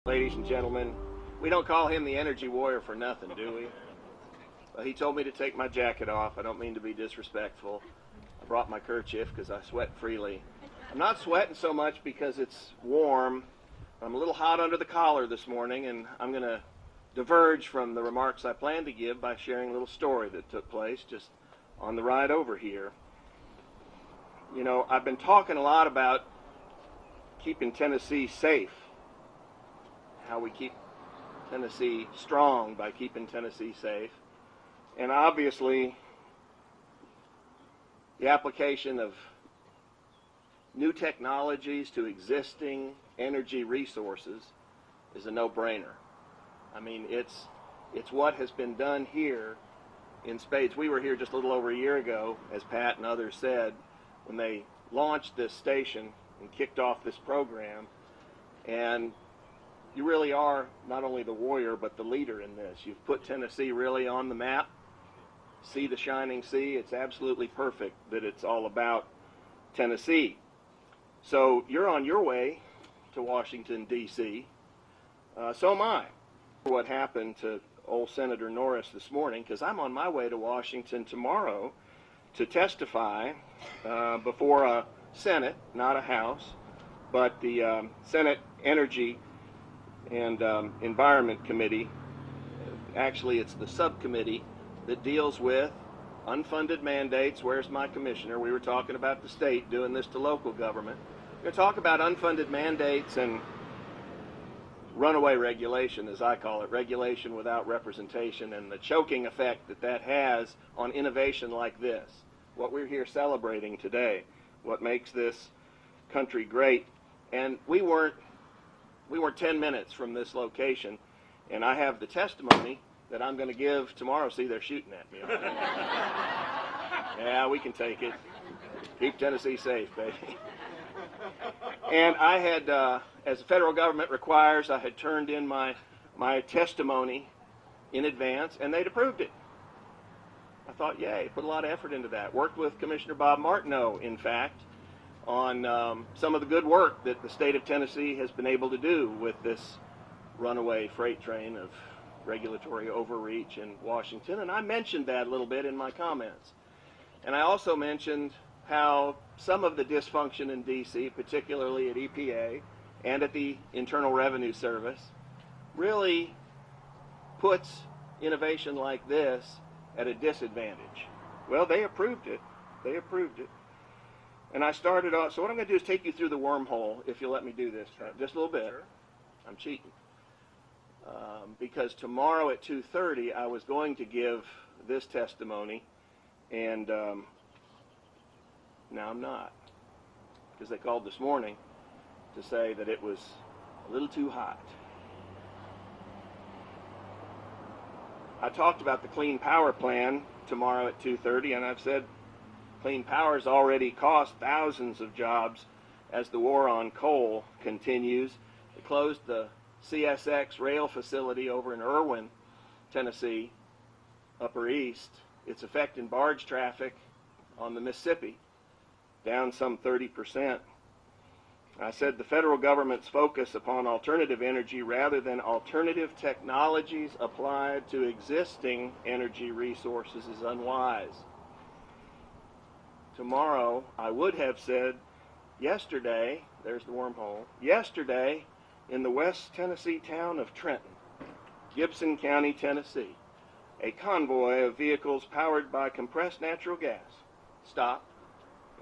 Ladies and gentlemen, we don't call him the energy warrior for nothing, do we? Well, he told me to take my jacket off. I don't mean to be disrespectful. I brought my kerchief because I sweat freely. I'm not sweating so much because it's warm. I'm a little hot under the collar this morning, and I'm going to diverge from the remarks I planned to give by sharing a little story that took place just on the ride over here. You know, I've been talking a lot about keeping Tennessee safe, how we keep Tennessee strong by keeping Tennessee safe. And obviously, the application of new technologies to existing energy resources is a no-brainer. I mean, it's what has been done here in spades. We were here just a little over a year ago, as Pat and others said, when they launched this station and kicked off this program. And you really are not only the warrior, but the leader in this. You've put Tennessee really on the map. See the shining sea. It's absolutely perfect that it's all about Tennessee. So you're on your way to Washington, D.C. So am I. What happened to old Senator Norris this morning, because I'm on my way to Washington tomorrow to testify before a Senate, not a House, but the Senate Energy and Environment Committee. Actually, it's the subcommittee that deals with unfunded mandates. Where's my commissioner? We were talking about the state doing this to local government. We're going to talk about unfunded mandates and runaway regulation, as I call it, regulation without representation, and the choking effect that that has on innovation like this, what we're here celebrating today, what makes this country great. And we weren't 10 minutes from this location, and I have the testimony that I'm going to give tomorrow. See, they're shooting at me. Yeah, we can take it. Keep Tennessee safe, baby. And I had, as the federal government requires, I had turned in my testimony in advance, and they'd approved it. I thought, yay, put a lot of effort into that. Worked with Commissioner Bob Martineau, in fact, on some of the good work that the state of Tennessee has been able to do with this runaway freight train of regulatory overreach in Washington. And I mentioned that a little bit in my comments. And I also mentioned how some of the dysfunction in D.C., particularly at EPA and at the Internal Revenue Service, really puts innovation like this at a disadvantage. Well, they approved it. They approved it. And I started off, so what I'm going to do is take you through the wormhole, if you'll let me do this, just a little bit. Sure. I'm cheating. Because tomorrow at 2:30, I was going to give this testimony, and now I'm not. Because they called this morning to say that it was a little too hot. I talked about the Clean Power Plan tomorrow at 2:30, and I've said clean power has already cost thousands of jobs as the war on coal continues. They closed the CSX rail facility over in Irwin, Tennessee, Upper East. It's affecting barge traffic on the Mississippi, down some 30%. I said the federal government's focus upon alternative energy rather than alternative technologies applied to existing energy resources is unwise. Tomorrow, I would have said yesterday, there's the wormhole, yesterday in the West Tennessee town of Trenton, Gibson County, Tennessee, a convoy of vehicles powered by compressed natural gas stopped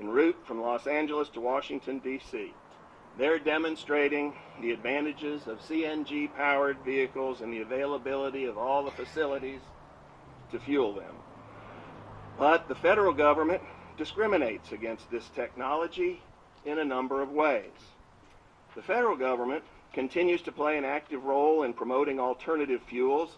en route from Los Angeles to Washington, D.C. They're demonstrating the advantages of CNG-powered vehicles and the availability of all the facilities to fuel them. But the federal government discriminates against this technology in a number of ways. The federal government continues to play an active role in promoting alternative fuels,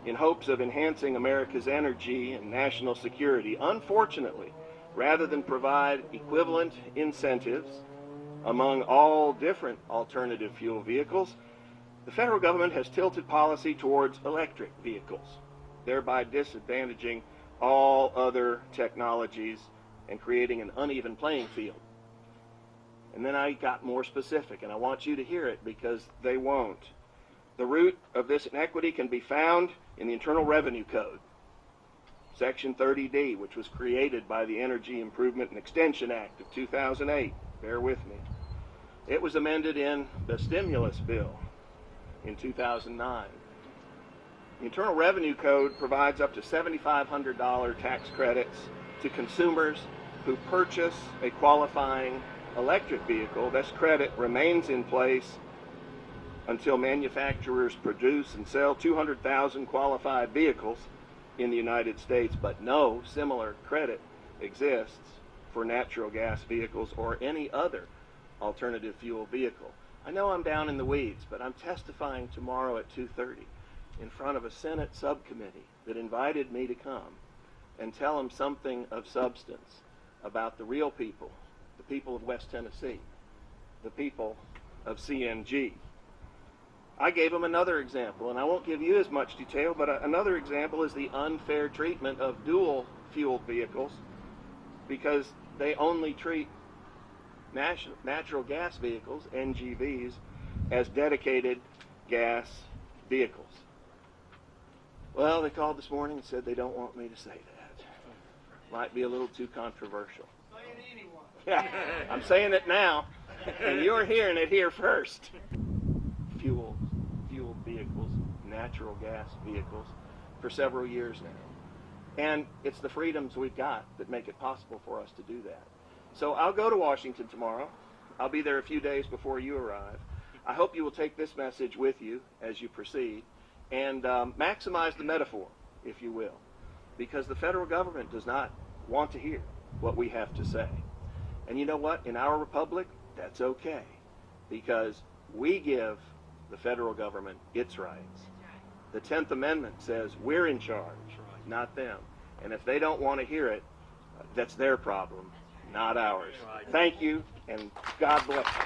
in hopes of enhancing America's energy and national security. Unfortunately, rather than provide equivalent incentives among all different alternative fuel vehicles, the federal government has tilted policy towards electric vehicles, thereby disadvantaging all other technologies and creating an uneven playing field. And then I got more specific, and I want you to hear it because they won't. The root of this inequity can be found in the Internal Revenue Code, Section 30D, which was created by the Energy Improvement and Extension Act of 2008. Bear with me. It was amended in the stimulus bill in 2009. The Internal Revenue Code provides up to $7,500 tax credits to consumers who purchase a qualifying electric vehicle. This credit remains in place until manufacturers produce and sell 200,000 qualified vehicles in the United States, but no similar credit exists for natural gas vehicles or any other alternative fuel vehicle. I know I'm down in the weeds, but I'm testifying tomorrow at 2:30 in front of a Senate subcommittee that invited me to come and tell them something of substance about the real people, the people of West Tennessee, the people of CNG. I gave them another example, and I won't give you as much detail, but another example is the unfair treatment of dual fueled vehicles, because they only treat natural gas vehicles, NGVs, as dedicated gas vehicles. Well, they called this morning and said they don't want me to say that. Might be a little too controversial. Say it anyway. Yeah, I'm saying it now, and you're hearing it here first. Fueled vehicles, natural gas vehicles, for several years now. And it's the freedoms we've got that make it possible for us to do that. So I'll go to Washington tomorrow. I'll be there a few days before you arrive. I hope you will take this message with you as you proceed and maximize the metaphor, if you will, because the federal government does not want to hear what we have to say. And you know what? In our republic, that's okay, because we give the federal government its rights. The 10th Amendment says we're in charge, not them. And if they don't want to hear it, that's their problem, not ours. Thank you, and God bless you.